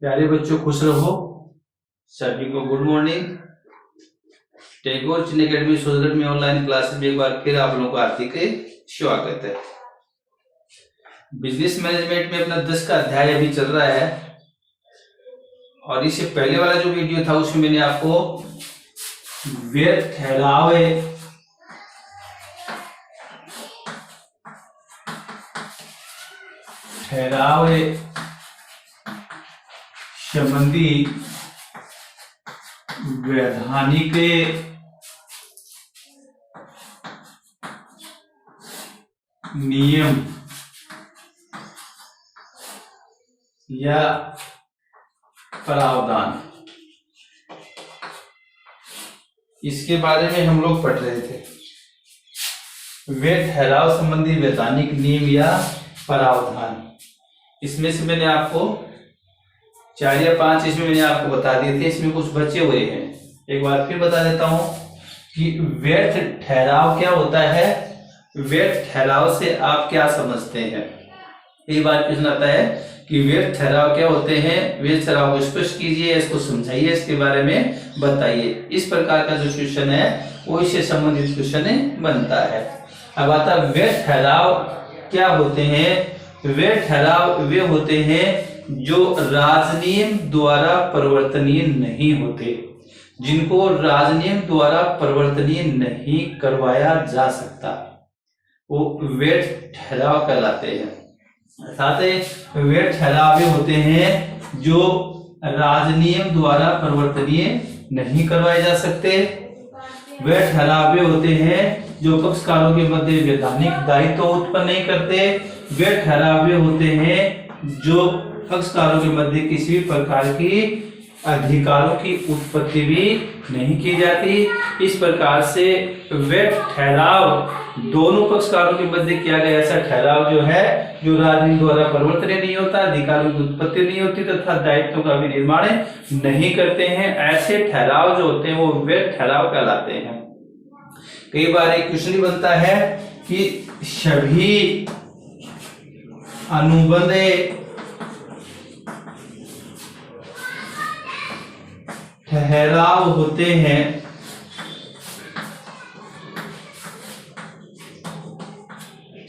प्यारे बच्चों, खुश रहो। सभी को गुड मॉर्निंग। टैगोर चिन्ह अकेडमी सोजगढ़ में ऑनलाइन क्लासेस में एक बार फिर आप लोगों को हार्दिक स्वागत है। बिजनेस मैनेजमेंट में अपना 10 का अध्याय अभी चल रहा है और इससे पहले वाला जो वीडियो था उसमें मैंने आपको व्यर्थ ठहरावे संबंधी वैधानिक नियम या प्रावधान, इसके बारे में हम लोग पढ़ रहे थे। व्यर्थ ठहराव संबंधी वैधानिक नियम या प्रावधान, इसमें से मैंने आपको 4 या 5 इसमें मैंने आपको बता दिए थे। इसमें कुछ बचे हुए हैं, एक बार फिर बता देता हूं कि व्यर्थ ठहराव क्या होता है, व्यर्थ ठहराव से आप क्या समझते हैं। कई बार क्वेश्चन आता है कि व्यर्थ ठहराव क्या होते हैं, व्यर्थ ठहराव को स्पष्ट कीजिए, इसको समझाइए, इसके बारे में बताइए। इस प्रकार का जो क्वेश्चन है वो इससे संबंधित क्वेश्चन बनता है। अब आता है व्यर्थ ठहराव क्या होते हैं। व्यर्थ ठहराव वे होते हैं जो राजनियम द्वारा परिवर्तनीय नहीं होते, जिनको राजनियम द्वारा परिवर्तनीय नहीं करवाया जा सकता, वो व्यर्थ ठहराव कहलाते हैं। साथ ही व्यर्थ ठहराव वे होते हैं जो राजनियम द्वारा परिवर्तनीय नहीं करवाए जा सकते। व्यर्थ ठहराव वे होते हैं जो पक्षकारों के मध्य वैधानिक दायित्व उत्पन्न नहीं करते। व्यर्थ ठहराव वे होते हैं जो पक्षकारों के मध्य किसी भी प्रकार की अधिकारों की उत्पत्ति भी नहीं की जाती। इस प्रकार से व्यर्थ ठहराव दोनों पक्षकारों के मध्य किया गया ऐसा ठहराव जो है, जो राजनीति द्वारा परिवर्तनीय नहीं होता, अधिकारों की उत्पत्ति नहीं होती तथा दायित्व का भी निर्माण नहीं करते हैं, ऐसे ठहराव जो होते हैं वो व्यर्थ ठहराव कहलाते हैं। कई बार एक क्वेश्चन बनता है कि सभी अनुबंध ठहराव होते हैं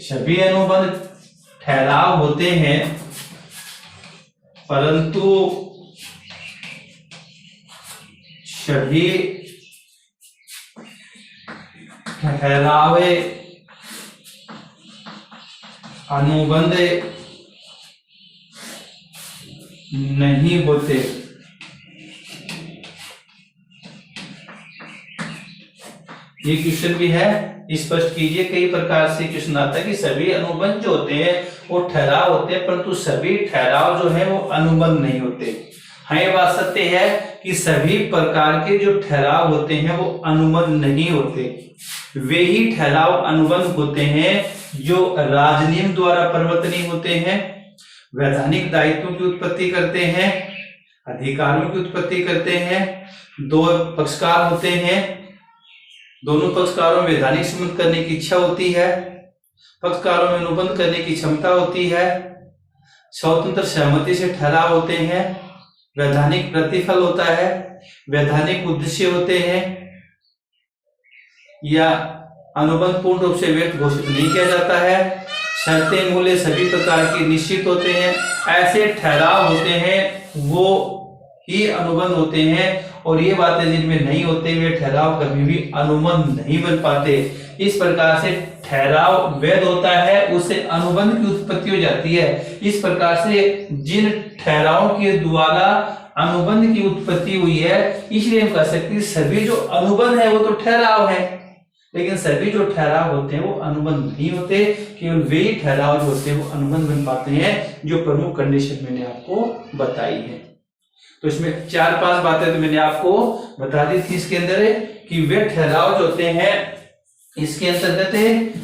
सभी अनुबंध ठहराव होते हैं, परंतु सभी ठहरावे अनुबंध नहीं होते। ये क्वेश्चन भी है, स्पष्ट कीजिए। कई प्रकार से क्वेश्चन आता है कि सभी अनुबंध जो होते हैं वो ठहराव होते हैं, परंतु सभी ठहराव जो है वो अनुबंध नहीं होते। हाँ, ये बात सत्य है कि सभी प्रकार के जो ठहराव होते हैं वो अनुबंध नहीं होते। वे ही ठहराव अनुबंध होते हैं जो राजनियम द्वारा परिवर्तनीय होते हैं, वैधानिक दायित्वों की उत्पत्ति करते हैं, अधिकारों की उत्पत्ति करते हैं। दो पक्षकार होते हैं, दोनों पक्षकारों में वैधानिक संबंध करने की इच्छा होती है, पक्षकारों में अनुबंध करने की क्षमता होती है, स्वतंत्र सहमति से ठहराव होते हैं, वैधानिक प्रतिफल होता है, वैधानिक उद्देश्य होते हैं, या अनुबंध पूर्ण रूप से व्यक्त घोषित नहीं किया जाता है, शर्तें मूल्य सभी प्रकार के निश्चित होते हैं। ऐसे ठहराव होते हैं वो ही अनुबंध होते हैं, और ये बातें जिनमें नहीं होते वे ठहराव कभी भी अनुबंध नहीं बन पाते। इस प्रकार से ठहराव वैध होता है, उससे अनुबंध की उत्पत्ति हो जाती है। इस प्रकार से जिन ठहरावों के द्वारा अनुबंध की उत्पत्ति हुई है, इसलिए हम कह सकते हैं सभी जो अनुबंध है वो तो ठहराव है, लेकिन सभी जो ठहराव होते हैं वो अनुबंध नहीं होते। केवल वे ही ठहराव जो होते हैं वो अनुबंध बन पाते हैं, जो प्रमुख कंडीशन मैंने आपको बताई है। तो इसमें 4-5 बातें तो मैंने आपको बता दी थी इसके अंदर कि वे ठहराव जो होते हैं इसके अंतर्गत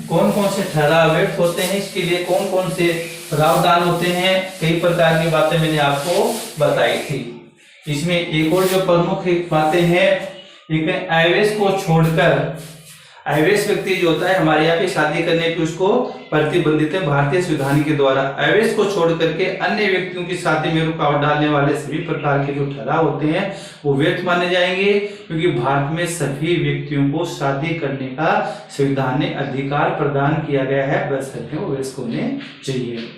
कौन कौन से ठहराव व्यर्थ होते हैं, इसके लिए कौन कौन से प्रावधान होते हैं, कई प्रकार की बातें मैंने आपको बताई थी। इसमें एक और जो प्रमुख बातें हैं, एक है आवेश को छोड़कर अवैध व्यक्ति जो होता है हमारे यहाँ पे शादी करने पे उसको प्रतिबंधित है भारतीय संविधान के द्वारा। अवैध को छोड़ करके अन्य व्यक्तियों की शादी में रुकावट डालने वाले सभी प्रकार के जो ठहराव होते हैं वो वैध माने जाएंगे, क्योंकि भारत में सभी व्यक्तियों को शादी करने का संविधान ने अधिकार प्रदान किया गया है, बशर्ते वो वैध होने चाहिए।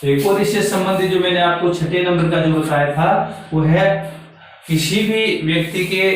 एक और इससे संबंधित जो मैंने आपको 6 नंबर का जो बताया था वो है किसी भी व्यक्ति के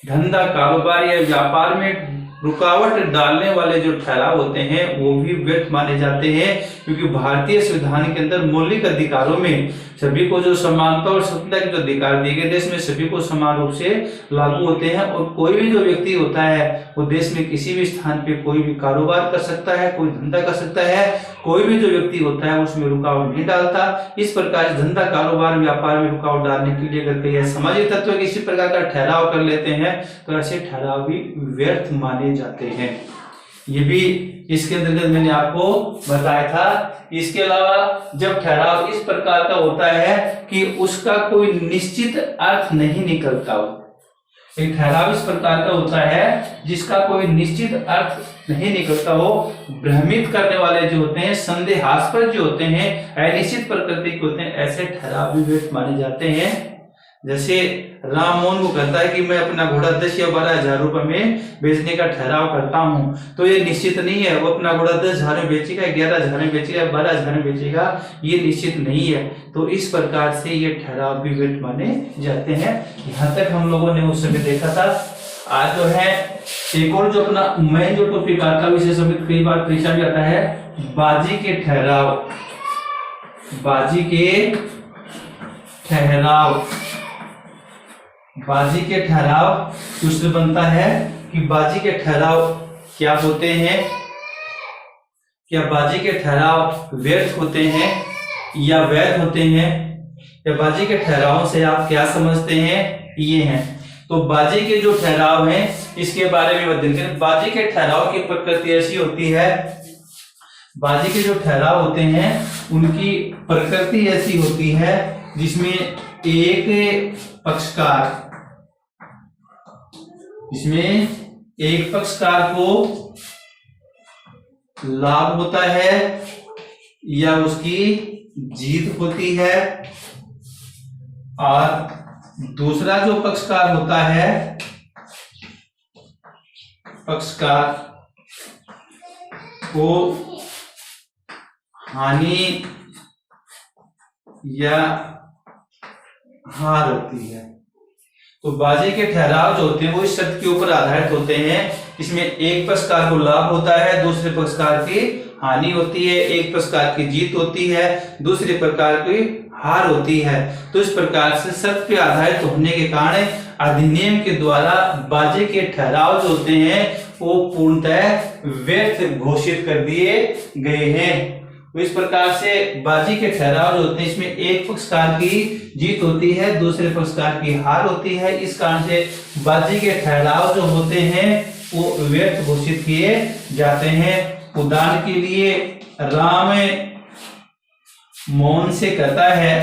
धंधा कारोबार या व्यापार में रुकावट डालने वाले जो ठहराव होते हैं वो भी वैध माने जाते हैं, क्योंकि भारतीय संविधान के अंदर मौलिक अधिकारों में सभी को जो समानता और स्वतंत्रता के जो अधिकार दिए गए देश में सभी को समान रूप से लागू होते हैं। और कोई भी जो व्यक्ति होता है वो देश में किसी भी स्थान पे कोई भी कारोबार कर सकता है, कोई धंधा कर सकता है, कोई भी जो व्यक्ति होता है उसमें रुकावट नहीं डालता। इस प्रकार धंधा कारोबार व्यापार में रुकावट डालने के लिए अगर कई सामाजिक तत्व किसी प्रकार का ठहराव कर लेते हैं तो ऐसे ठहराव भी व्यर्थ माने जाते हैं। ये भी इसके अंतर्गत मैंने आपको बताया था। इसके अलावा जब ठहराव इस प्रकार का होता है कि उसका कोई निश्चित अर्थ नहीं निकलता हो, एक ठहराव इस प्रकार का होता है जिसका कोई निश्चित अर्थ नहीं निकलता हो, भ्रमित करने वाले जो होते हैं, संदेहास्पद जो होते हैं, अनिश्चित प्रकृति के होते हैं, ऐसे ठहराव भी वैध माने जाते हैं। जैसे राम मोहन को कहता है कि मैं अपना घोड़ा 10 या 12,000 रुपए में बेचने का ठहराव करता हूं, तो ये निश्चित नहीं है वो अपना घोड़ा 10,000 में बेचेगा, 11,000 में बेचेगा, 12,000 में बेचेगा, ये निश्चित नहीं है। तो इस प्रकार से ये ठहराव भी वैध माने जाते हैं। यहाँ तक हम लोगों ने उस समय देखा था। आज जो है एक और जो अपना मेन जो टॉपिक आता है विषय समित कई बार परीक्षा में आता है, बाजी के ठहराव। बाजी के ठहराव, बाजी के ठहराव प्रश्न बनता है कि बाजी के ठहराव क्या होते हैं, क्या बाजी के ठहराव व्यर्थ होते हैं या वैध होते हैं, या बाजी के ठहरावों से आप क्या समझते हैं, ये हैं। तो बाजी के जो ठहराव हैं इसके बारे में अध्ययन करें। बाजी के ठहराव की प्रकृति ऐसी होती है, बाजी के जो ठहराव होते हैं उनकी प्रकृति ऐसी होती है जिसमें एक पक्षकार, इसमें एक पक्षकार को लाभ होता है या उसकी जीत होती है, और दूसरा जो पक्षकार होता है, पक्षकार को हानि या हार होती है। तो बाजी के ठहराव जो होते हैं वो इस शर्त के ऊपर आधारित होते हैं, इसमें एक पक्षकार को लाभ होता है, दूसरे पक्षकार की हानि होती है, एक पक्षकार की जीत होती है, दूसरे प्रकार की हार होती है। तो इस प्रकार से शर्त पे आधारित होने के कारण अधिनियम के द्वारा बाजी के ठहराव जो होते हैं वो पूर्णतः व्यर्थ घोषित कर दिए गए हैं। तो इस प्रकार से बाजी के ठहराव जो होते हैं इसमें एक पक्षकार की जीत होती है, दूसरे पक्षकार की हार होती है। इस कारण से बाजी के ठहराव जो होते हैं वो व्यर्थ घोषित किए जाते हैं। उदाहरण के लिए राम मोहन से कहता है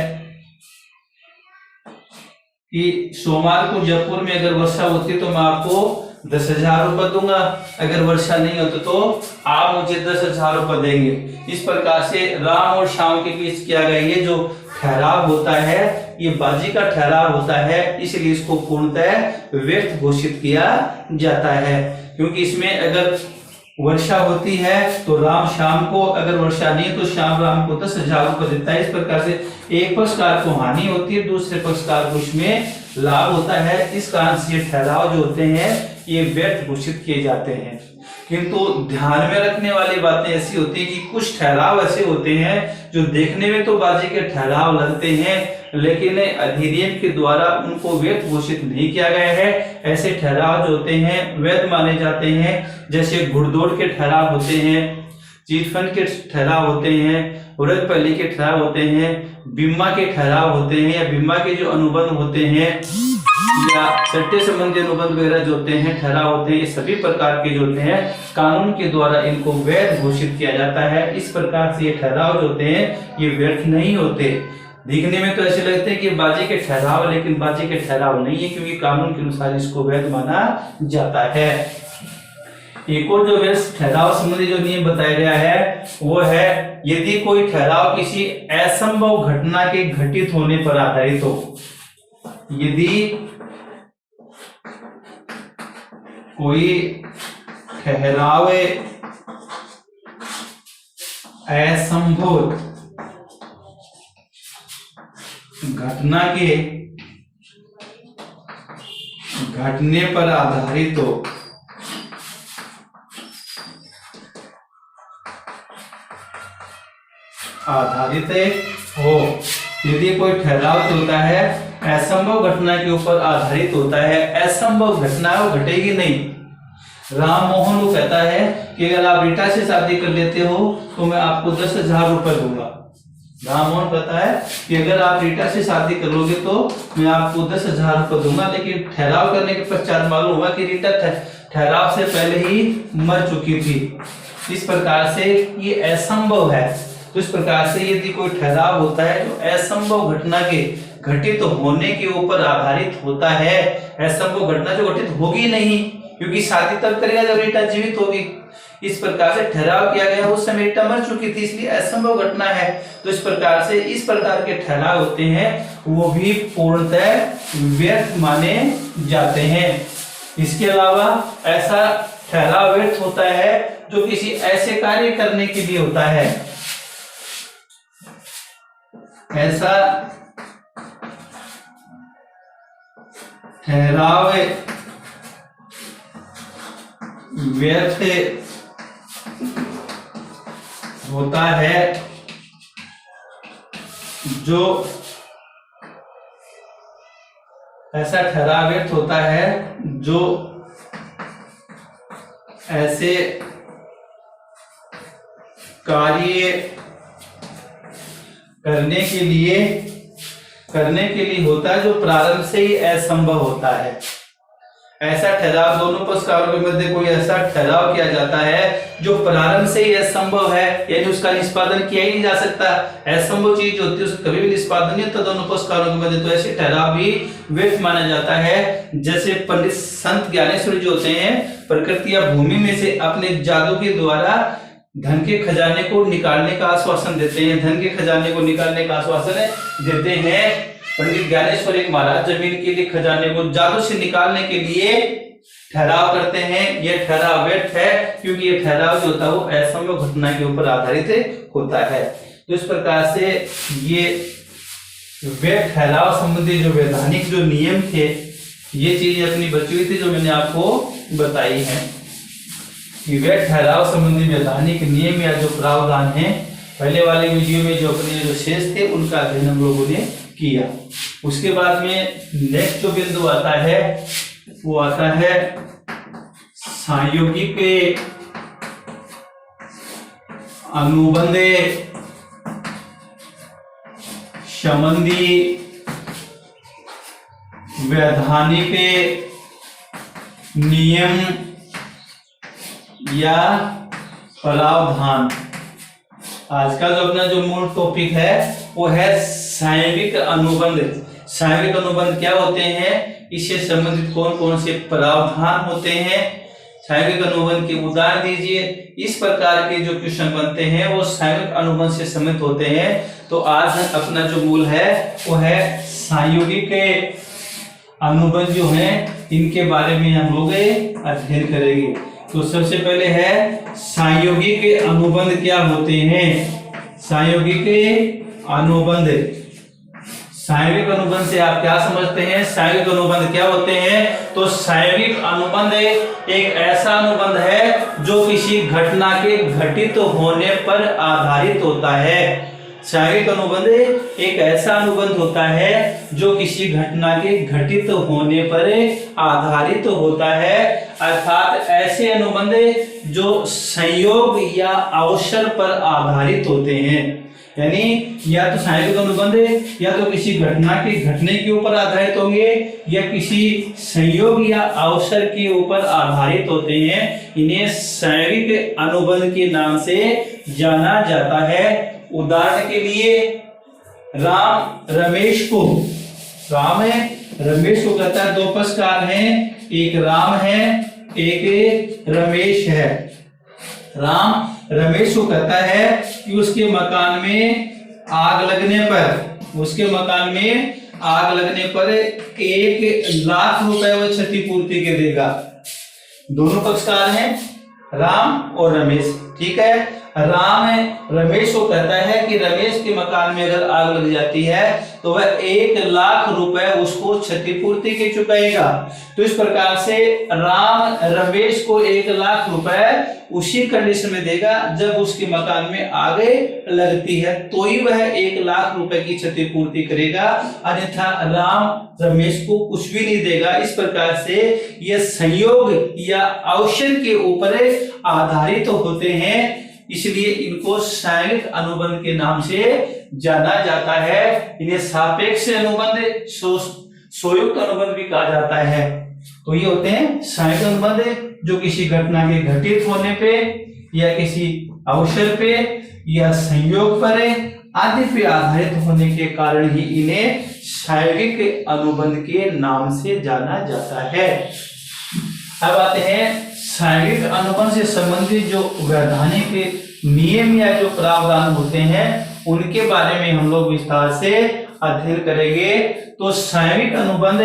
कि सोमवार को जयपुर में अगर वर्षा होती तो मैं आपको 10,000 रुपए दूंगा, अगर वर्षा नहीं होती तो आप मुझे 10,000 रुपए देंगे। इस प्रकार से राम और श्याम के बीच किया गया ये जो ठहराव होता है ये बाजी का ठहराव होता है, इसलिए इसको पूर्णतः व्यर्थ घोषित किया जाता है। क्योंकि इसमें अगर वर्षा होती है तो राम श्याम को, अगर वर्षा नहीं तो श्याम राम को 10,000 रुपए देता है। इस प्रकार से एक पक्षकार को हानि होती है, दूसरे पक्षकार को इसमें लाभ होता है। इस कारण से ये ठहराव जो होते हैं ये व्यर्थ घोषित किए जाते हैं। किंतु ध्यान में रखने वाली बातें ऐसी होती है कि कुछ ठहराव ऐसे होते हैं जो देखने में तो बाजी के ठहराव लगते हैं लेकिन अधिनियम के द्वारा उनको वैध घोषित नहीं किया गया है। ऐसे ठहराव जो होते हैं वैध माने जाते हैं। जैसे घुड़दौड़ के ठहराव होते हैं, चिटफंड के ठहराव होते हैं, उड़दपल्ली के ठहराव होते हैं, बीमा के ठहराव होते हैं, या बीमा के जो अनुबंध होते हैं या सट्टे संबंधी अनुबंध वगैरह जो होते हैं ठहराव होते हैं, ये सभी प्रकार के जो होते हैं कानून के द्वारा इनको वैध घोषित किया जाता है। इस प्रकार से ये ठहराव जो होते हैं ये व्यर्थ नहीं होते। दिखने में तो ऐसे लगते हैं कि बाजी के ठहराव, लेकिन बाजी के ठहराव नहीं है, क्योंकि कानून के अनुसार इसको वैध माना जाता है। एक और जो ठहराव संबंधी जो नियम बताया गया है वो है यदि कोई ठहराव किसी असंभव घटना के घटित होने पर आधारित हो। यदि कोई ठहराव असंभव घटना के घटने पर आधारित हो, यदि कोई ठहराव जो होता है असंभव घटना के ऊपर आधारित होता है, असंभव घटना वो घटेगी नहीं। राम मोहन वो कहता है कि अगर आप रीटा से शादी कर लेते हो तो मैं आपको 10,000 रुपए दूंगा। राम मोहन कहता है कि अगर आप रीटा से शादी करोगे तो मैं आपको 10,000 रुपए दूंगा, लेकिन ठहराव करने के पश्चात मालूम हुआ कि रीटा ठहराव से पहले ही मर चुकी थी। इस प्रकार से ये असंभव है। तो इस प्रकार से यदि कोई ठहराव होता है जो असंभव घटना के घटित होने के ऊपर आधारित होता है, असंभव घटना जो घटित होगी नहीं, क्योंकि शादी तब करेगा जब रीटा जीवित होगी। इस प्रकार से ठहराव किया गया उस समय रीटा मर चुकी थी, इसलिए असंभव घटना है। तो इस प्रकार से इस प्रकार के ठहराव होते हैं वो भी पूर्णतः व्यर्थ माने जाते हैं। इसके अलावा ऐसा ठहराव व्यर्थ होता है जो किसी ऐसे कार्य करने के लिए होता है। ऐसा ठहराव व्यर्थ होता है जो ऐसा ठहराव व्यर्थ होता है जो ऐसे कार्य करने के लिए होता है जो प्रारंभ से ही असंभव होता है। ऐसा ठहराव दोनों पक्षकारों के मध्य कोई ऐसा ठहराव किया जाता है जो प्रारंभ से ही असंभव है, यानी उसका निष्पादन किया ही नहीं जा सकता। असंभव चीज होती है उसका कभी भी निष्पादन नहीं होता दोनों पक्षकारों के मध्य, तो ऐसे ठहराव भी व्यर्थ माना जाता है। जैसे पंडित संत ज्ञानेश्वर जो होते हैं प्रकृति या भूमि में से अपने जादू के द्वारा धन के खजाने को निकालने का आश्वासन देते हैं, धन के खजाने को निकालने का आश्वासन देते हैं। पंडित ज्ञानेश्वर एक महाराज जमीन के लिए खजाने को जादू से निकालने के लिए ठहराव करते हैं। यह ठहराव व्यर्थ है क्योंकि यह ठहराव जो होता है वो असंभव घटना के ऊपर आधारित होता है। तो इस प्रकार से ये व्यर्थ ठहराव संबंधी जो वैधानिक जो नियम थे ये चीज अपनी बची हुई थी जो मैंने आपको बताई है कि व्यर्थ ठहराव संबंधी वैधानिक नियम या जो प्रावधान है पहले वाले वीडियो में जो अपने जो शेष थे उनका अध्ययन हम लोगों ने किया। उसके बाद में नेक्स्ट जो बिंदु आता है वो आता है संयोगी पे अनुबंध संबंधी वैधानिक नियम या प्रावधान। आज का जो अपना जो मूल टॉपिक है वो है सामयिक अनुबंध। सामयिक अनुबंध क्या होते हैं, इससे संबंधित कौन कौन से प्रावधान होते हैं, सामयिक अनुबंध के उदाहरण दीजिए। इस प्रकार के जो क्वेश्चन बनते हैं वो सामयिक अनुबंध से संबंधित होते हैं। तो आज अपना जो मूल है वो है संयोगिक अनुबंध जो है इनके बारे में हम लोग अध्ययन करेंगे। तो सबसे पहले है संयोगिक अनुबंध क्या होते हैं। संयोगिक अनुबंध, संयोगिक अनुबंध से आप क्या समझते हैं, संयोगिक अनुबंध क्या होते हैं। तो संयोगिक अनुबंध एक ऐसा अनुबंध है जो किसी घटना के घटित होने पर आधारित होता है। संयोगिक अनुबंध एक ऐसा अनुबंध होता है जो किसी घटना के घटित होने पर आधारित होता है, अर्थात ऐसे अनुबंध जो संयोग या अवसर पर आधारित होते हैं। यानी या तो संयोगिक अनुबंध या तो किसी घटना के घटने के ऊपर आधारित होंगे या किसी संयोग या अवसर के ऊपर आधारित होते हैं। इन्हें संयोगिक अनुबंध के नाम से जाना जाता है। उदाहरण के लिए राम रमेश को कहता है, दो पक्षकार हैं, एक राम है एक रमेश है। राम रमेश को कहता है कि उसके मकान में आग लगने पर 1,00,000 रुपए वो क्षतिपूर्ति के देगा। दोनों पक्षकार हैं राम और रमेश, ठीक है। राम रमेश को कहता है कि रमेश के मकान में अगर आग लग जाती है तो वह 1,00,000 रुपए उसको क्षतिपूर्ति के चुकाएगा। तो इस प्रकार से राम रमेश को 1,00,000 रुपए उसी कंडीशन में देगा जब उसके मकान में आग लगती है, तो ही वह 1,00,000 रुपए की क्षतिपूर्ति करेगा, अन्यथा राम रमेश को कुछ भी नहीं देगा। इस प्रकार से यह संयोग या अवसर के ऊपर आधारित होते हैं, इसलिए इनको सापेक्ष अनुबंध के नाम से जाना जाता है। इन्हें सापेक्ष अनुबंध, संयुक्त अनुबंध भी कहा जाता है। तो ये होते हैं सापेक्ष अनुबंध जो किसी घटना के घटित होने पे या किसी अवसर पे या संयोग पर आदि पे आधारित होने के कारण ही इन्हें सापेक्ष अनुबंध के नाम से जाना जाता है। अब आते हैं सापेक्ष अनुबंध से संबंधित जो वैधानिक नियम या जो प्रावधान होते हैं उनके बारे में हम लोग विस्तार से अध्ययन करेंगे। तो सापेक्ष अनुबंध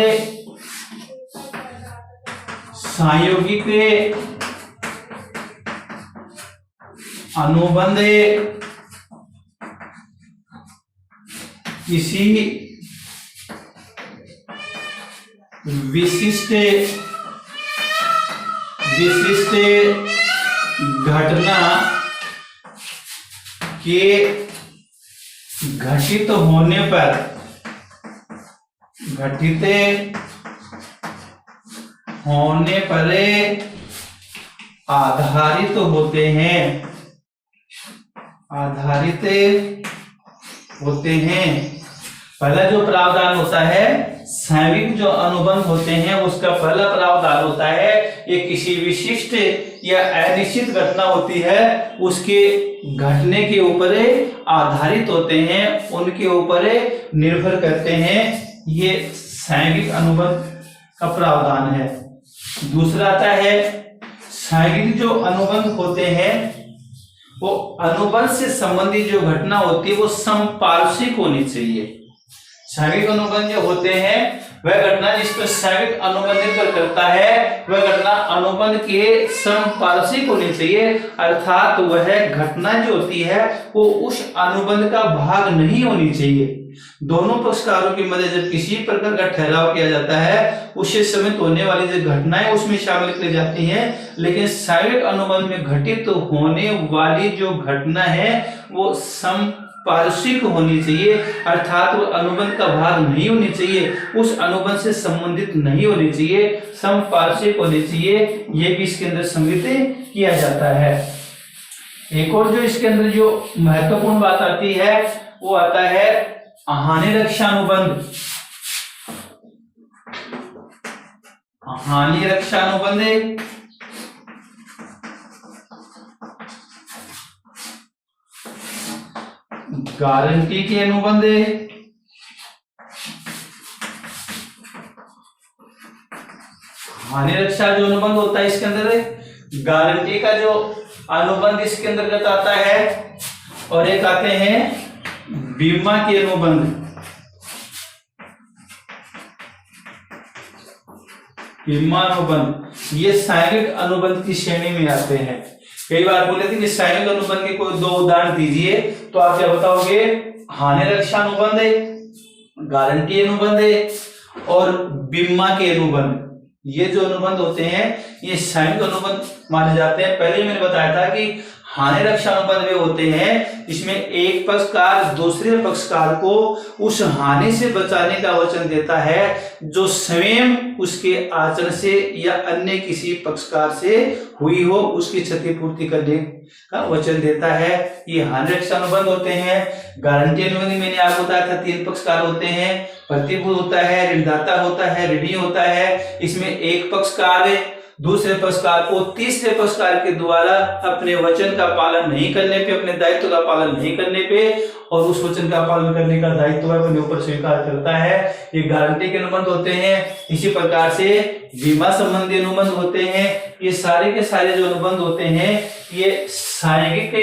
संयोगिक अनुबंध किसी विशिष्ट घटना के घटित होने पर आधारित होते हैं। पहला जो प्रावधान होता है सापेक्ष जो अनुबंध होते हैं उसका पहला प्रावधान होता है ये किसी विशिष्ट या अनिश्चित घटना होती है उसके घटने के ऊपर आधारित होते हैं, उनके ऊपर निर्भर करते हैं। ये सापेक्ष अनुबंध का प्रावधान है। दूसरा आता है सापेक्ष जो अनुबंध होते हैं वो अनुबंध से संबंधित जो घटना होती है वो समपार्श्विक होनी चाहिए। सापेक्ष अनुबंध जो होते हैं वह घटना जिस पर सापेक्ष अनुबंध निर्भर करता है वह घटना अनुबंध के समपार्श्विक होनी चाहिए, अर्थात वह घटना जो होती है वो उस अनुबंध का भाग नहीं होनी चाहिए। दोनों पक्षकारों के मध्य जब किसी प्रकार का ठहराव किया जाता है उससे समित होने वाली जो घटनाएं उसमें शामिल की जाती हैं, लेकिन सापेक्ष अनुबंध में घटित होने वाली जो घटना है वो समपार्श्विक होनी चाहिए, अर्थात वो अनुबंध का भाग नहीं होनी चाहिए, उस अनुबंध से संबंधित नहीं होनी चाहिए, समपार्श्विक होनी चाहिए। ये भी इसके अंदर सम्मिलित किया जाता है। एक और जो इसके अंदर जो महत्वपूर्ण बात आती है वो आता है हानि रक्षा अनुबंध। हानि रक्षा अनुबंध गारंटी के अनुबंध हानि रक्षा जो अनुबंध होता है इसके अंदर गारंटी का जो अनुबंध इसके अंतर्गत आता है, और एक आते हैं बीमा के अनुबंध। बीमा अनुबंध ये सापेक्ष अनुबंध की श्रेणी में आते हैं। कई बार बोले थे कि सापेक्ष अनुबंध के कोई दो उदाहरण दीजिए, तो आप क्या बताओगे? हानि रक्षा अनुबंध, गारंटी अनुबंध और बीमा के अनुबंध। ये जो अनुबंध होते हैं ये सापेक्ष अनुबंध माने जाते हैं। पहले मैंने बताया था कि हानि रक्षा अनुबंध वे होते हैं इसमें एक पक्षकार दूसरे पक्षकार को उस हानि से बचाने का वचन देता है जो स्वयं उसके आचरण से या अन्य किसी पक्षकार से हुई हो, उसकी क्षतिपूर्ति करने का वचन देता है। ये हानि रक्षा अनुबंध होते हैं। गारंटी अनुबंध मैंने आपको बताया था 3 पक्षकार होते हैं, प्रतिभूत होता है, ऋणदाता होता है, ऋणी होता है। इसमें एक पक्षकार दूसरे पक्षकार को तीसरे पक्षकार के द्वारा अपने वचन का पालन नहीं करने पे, अपने दायित्व का पालन नहीं करने पे और उस वचन का पालन करने का दायित्व अपने ऊपर स्वीकार करता है, ये गारंटी के अनुबंध होते हैं। इसी प्रकार से बीमा संबंधी अनुबंध होते हैं। ये सारे के सारे जो अनुबंध होते हैं ये सांघिक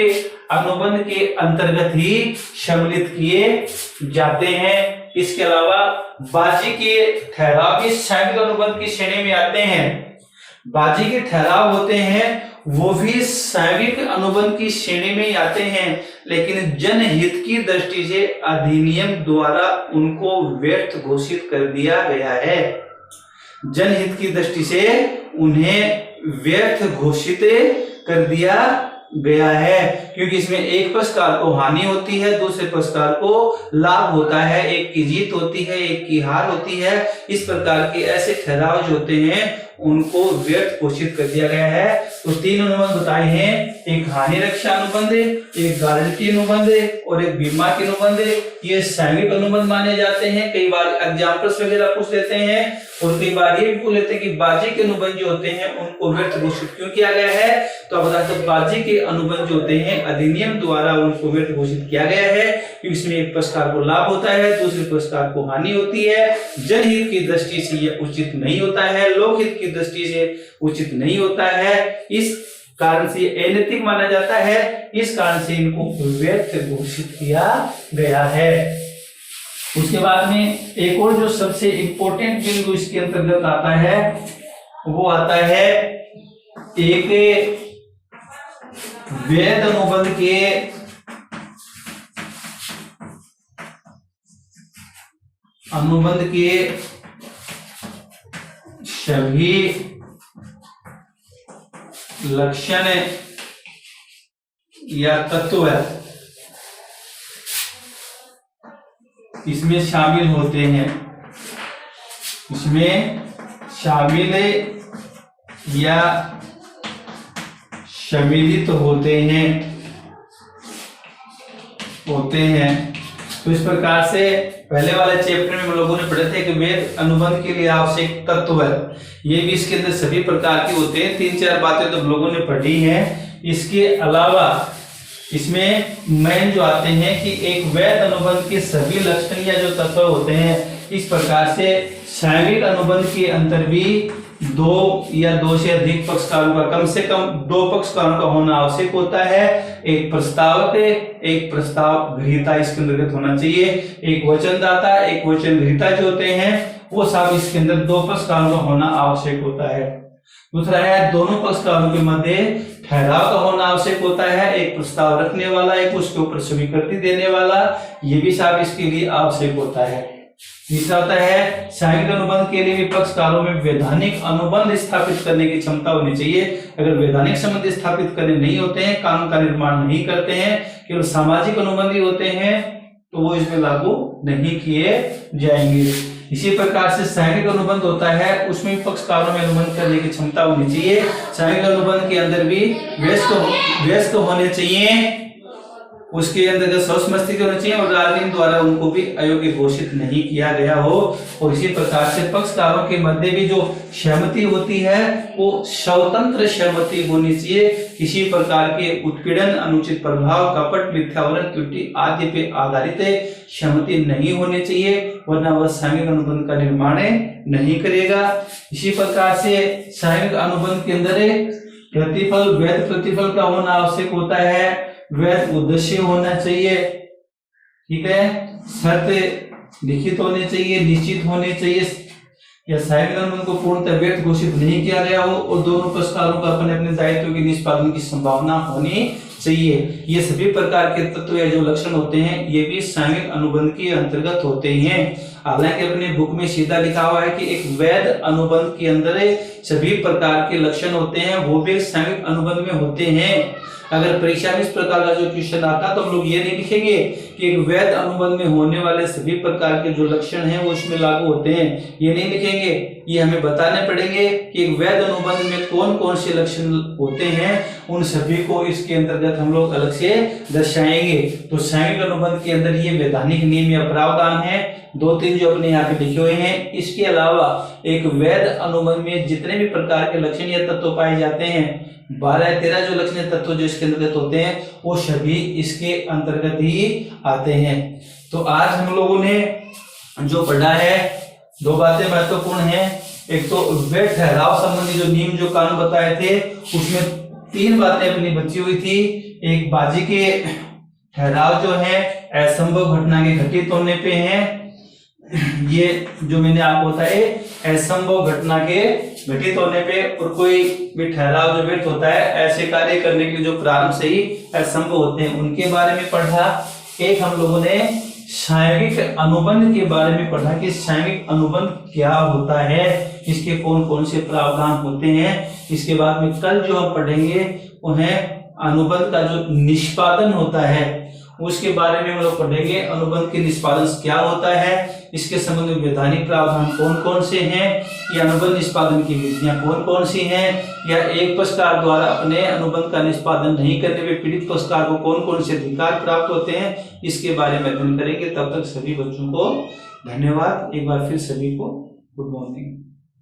अनुबंध के अंतर्गत ही सम्मिलित किए जाते हैं। इसके अलावा बाजी के ठहराव भी सांघिक अनुबंध की श्रेणी में आते हैं। बाजी के ठहराव होते हैं वो भी सांघिक अनुबंध की श्रेणी में आते हैं, लेकिन जनहित की दृष्टि से अधिनियम द्वारा उनको व्यर्थ घोषित कर दिया गया है। जनहित की दृष्टि से उन्हें व्यर्थ घोषित कर दिया गया है, क्योंकि इसमें एक पक्षकार को हानि होती है, दूसरे पक्षकार को लाभ होता है, एक की जीत होती है, एक की हार होती है। इस प्रकार के ऐसे ठहराव जो होते हैं उनको व्यर्थ घोषित कर दिया गया है। तो 3 अनुबंध बताए हैं, एक हानि रक्षा अनुबंध, एक गारंटी अनुबंध और एक बीमा के अनुबंध। ये सांघिक अनुबंध माने जाते हैं। कई बार एग्जाम्पल्स वगैरह पूछ लेते हैं और कई बार ये भी पूछ लेते हैं कि बाजी के अनुबंध जो होते हैं उनको व्यर्थ घोषित क्यों किया गया है। तो आप बता दो, बाजी के अनुबंध जो होते हैं अधिनियम द्वारा उनको व्यर्थ घोषित किया गया है, क्योंकि इसमें एक पक्षकार को लाभ होता है, दूसरे पक्षकार को हानि होती है। जनहित की दृष्टि से यह उचित नहीं होता है, लोकहित की दृष्टि से उचित नहीं होता है। इस कारण से अनैतिक माना जाता है, इस कारण से इनको व्यर्थ घोषित किया गया है। उसके बाद में एक और जो सबसे इंपॉर्टेंट बिंदु इसके अंतर्गत आता है वो आता है एक वैध अनुबंध के सभी लक्षण या तत्व इसमें शामिल होते हैं, इसमें शामिल या सम्मिलित होते हैं। तो इस प्रकार से पहले वाले चैप्टर में हम लोगों ने पढ़े थे कि वैध अनुबंध के लिए आवश्यक तत्व है, ये भी इसके अंदर सभी प्रकार के होते हैं। 3-4 बातें तो हम लोगों ने पढ़ी हैं। इसके अलावा इसमें मेन जो आते हैं कि एक वैध अनुबंध के सभी लक्षण या जो तत्व होते हैं, इस प्रकार से सांघिक अनुबंध के अंतर भी 2 या 2 से अधिक पक्षकारों का, कम से कम 2 पक्षकारों का होना आवश्यक होता है। एक प्रस्तावक, एक प्रस्ताव ग्रहीता इसके अंतर्गत होना चाहिए। एक वचनदाता, एक वचन ग्रहीता जो होते हैं वो सब इसके अंदर 2 पक्षकारों का होना आवश्यक होता है। दूसरा है दोनों पक्षकारों के मध्य ठहराव का होना आवश्यक होता है। एक प्रस्ताव रखने वाला, एक उसके ऊपर स्वीकृति देने वाला, ये भी सब इसके लिए आवश्यक होता है। तीसरा होता है सांघिक अनुबंध के लिए भी पक्षकारों में वैधानिक अनुबंध स्थापित करने की क्षमता होनी चाहिए। अगर वैधानिक संबंध स्थापित करने नहीं होते हैं, कानून का निर्माण नहीं करते हैं, केवल सामाजिक अनुबंध ही होते हैं, तो वो इसमें लागू नहीं किए जाएंगे। इसी प्रकार से सांघिक अनुबंध होता है, उसमें भी पक्षकारों में अनुबंध करने की क्षमता होनी चाहिए। सांघिक अनुबंध के अंदर भी व्यस्त होने चाहिए, उसके अंदर स्वस्थ मस्तिष्क होना चाहिए और राजनीति द्वारा उनको भी अयोग्य घोषित नहीं किया गया हो। और इसी प्रकार से पक्षकारों के मध्य भी जो सहमति होती है वो स्वतंत्र सहमति होनी चाहिए। किसी प्रकार के उत्पीड़न, अनुचित प्रभाव, कपट, मिथ्यावरण, त्रुटि आदि पे आधारित सहमति नहीं होनी चाहिए, वरना वह सांघिक अनुबंध का निर्माण नहीं करेगा। इसी प्रकार से सांघिक अनुबंध के अंदर प्रतिफल, वैध प्रतिफल का होना आवश्यक होता है। वैध उद्देश्य होना चाहिए, ठीक है। शर्त लिखित होने चाहिए, निश्चित होने चाहिए, या सांघिक अनुबंध को पूर्णतः व्यर्थ घोषित नहीं किया गया हो और दोनों पक्षकारों का अपने अपने दायित्व के निष्पादन की संभावना होनी चाहिए। ये सभी प्रकार के तत्व या जो लक्षण होते हैं ये भी सांघिक अनुबंध के अंतर्गत होते हैं। हालांकि अपने बुक में सीधा लिखा हुआ है कि एक वैध अनुबंध के अंदर सभी प्रकार के लक्षण होते हैं, वो भी सांघिक अनुबंध में होते हैं। अगर परीक्षा में इस प्रकार का जो क्वेश्चन आता तो हम लोग ये नहीं लिखेंगे कि एक वैध अनुबंध में होने वाले सभी प्रकार के जो लक्षण हैं वो इसमें लागू होते हैं, ये नहीं लिखेंगे। ये हमें बताने पड़ेंगे कि एक वैध अनुबंध में कौन कौन से लक्षण होते हैं, उन सभी को इसके अंतर्गत हम लोग अलग से दर्शाएंगे। तो सांघिक अनुबंध के अंदर ये वैधानिक नियम या प्रावधान है, 2-3 जो अपने यहाँ पे लिखे हुए हैं। इसके अलावा एक वैध अनुबंध में जितने भी प्रकार के लक्षणीय तत्व पाए जाते हैं, 12-13 जो लक्षणीय तत्व जो इसके अंतर्गत होते हैं, वो सभी इसके अंतर्गत ही आते हैं। तो आज हम लोगों ने जो पढ़ा है, 2 बातें महत्वपूर्ण हैं। एक तो वैध ठहराव संबंधी जो नियम जो कानून बताए थे, उसमें 3 बातें अपनी बची हुई थी। एक बाजी के ठहराव जो है असंभव घटना के घटित होने पे है, ये जो मैंने आपको बताया असंभव घटना के घटित होने पे, और कोई भी ठहराव जो व्यक्त होता है ऐसे कार्य करने के जो प्रारंभ से ही असंभव होते हैं, उनके बारे में पढ़ा। एक हम लोगों ने सामयिक अनुबंध के बारे में पढ़ा कि सामयिक अनुबंध क्या होता है, इसके कौन कौन से प्रावधान होते हैं। इसके बाद में कल जो हम पढ़ेंगे वो है अनुबंध का जो निष्पादन होता है, उसके बारे में हम लोग पढ़ेंगे। अनुबंध के निष्पादन क्या होता है, इसके संबंध में वैधानिक प्रावधान कौन कौन से हैं, या अनुबंध निष्पादन की विधियां कौन कौन सी हैं, या एक पक्षकार द्वारा अपने अनुबंध का निष्पादन नहीं करने पे पीड़ित पक्षकार को कौन कौन से अधिकार प्राप्त होते हैं, इसके बारे में अध्ययन करेंगे। तब तक सभी बच्चों को धन्यवाद। एक बार फिर सभी को गुड मॉर्निंग।